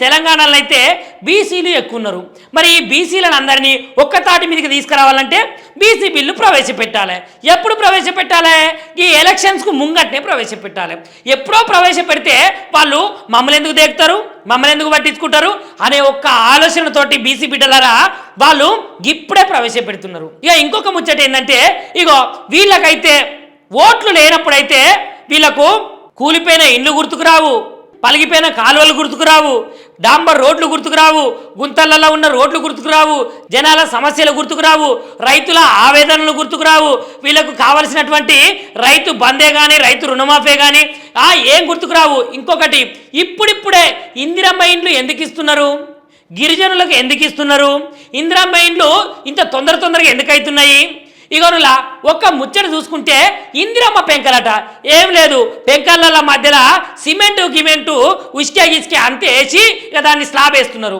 తెలంగాణలో అయితే బీసీలు ఎక్కువ ఉన్నారు. మరి ఈ బీసీలను అందరినీ ఒక్కతాటి మీదకి తీసుకురావాలంటే బీసీ బిల్లు ప్రవేశపెట్టాలి. ఎప్పుడు ప్రవేశపెట్టాలి? ఈ ఎలక్షన్స్కు ముంగట్నే ప్రవేశపెట్టాలి. ఎప్పుడో ప్రవేశపెడితే వాళ్ళు మమ్మల్ని ఎందుకు దేకుతారు, మమ్మల్ని ఎందుకు పట్టించుకుంటారు అనే ఒక్క ఆలోచనతోటి బీసీ బిడ్డలారా వాళ్ళు ఇప్పుడే ప్రవేశపెడుతున్నారు. ఇక ఇంకొక ముచ్చట ఏంటంటే, ఇగో వీళ్ళకైతే ఓట్లు లేనప్పుడైతే వీళ్ళకు కూలిపోయిన ఇండ్లు గుర్తుకురావు, పలిగిపోయిన కాలువలు గుర్తుకురావు, డాంబర్ రోడ్లు గుర్తుకురావు, గుంతలలో ఉన్న రోడ్లు గుర్తుకురావు, జనాల సమస్యలు గుర్తుకురావు, రైతుల ఆవేదనలు గుర్తుకురావు, వీళ్ళకు కావలసినటువంటి రైతు బందే కానీ రైతు రుణమాఫీ కానీ ఏం గుర్తుకురావు. ఇంకొకటి, ఇప్పుడిప్పుడే ఇందిరమ్మ ఇండ్లు ఎందుకు ఇస్తున్నారు, గిరిజనులకు ఎందుకు ఇస్తున్నారు, ఇందిరమ్మ ఇండ్లు ఇంత తొందరగా ఎందుకు అవుతున్నాయి? ఇగోనులా ఒక్క ముచ్చట చూసుకుంటే ఇందిరమ్మ పెంకలట. ఏం లేదు, పెంకల మధ్యలో సిమెంటు గిమెంటు ఉస్కే గిస్కే అంతే వేసి ఇక దాన్ని స్లాబ్ వేస్తున్నారు.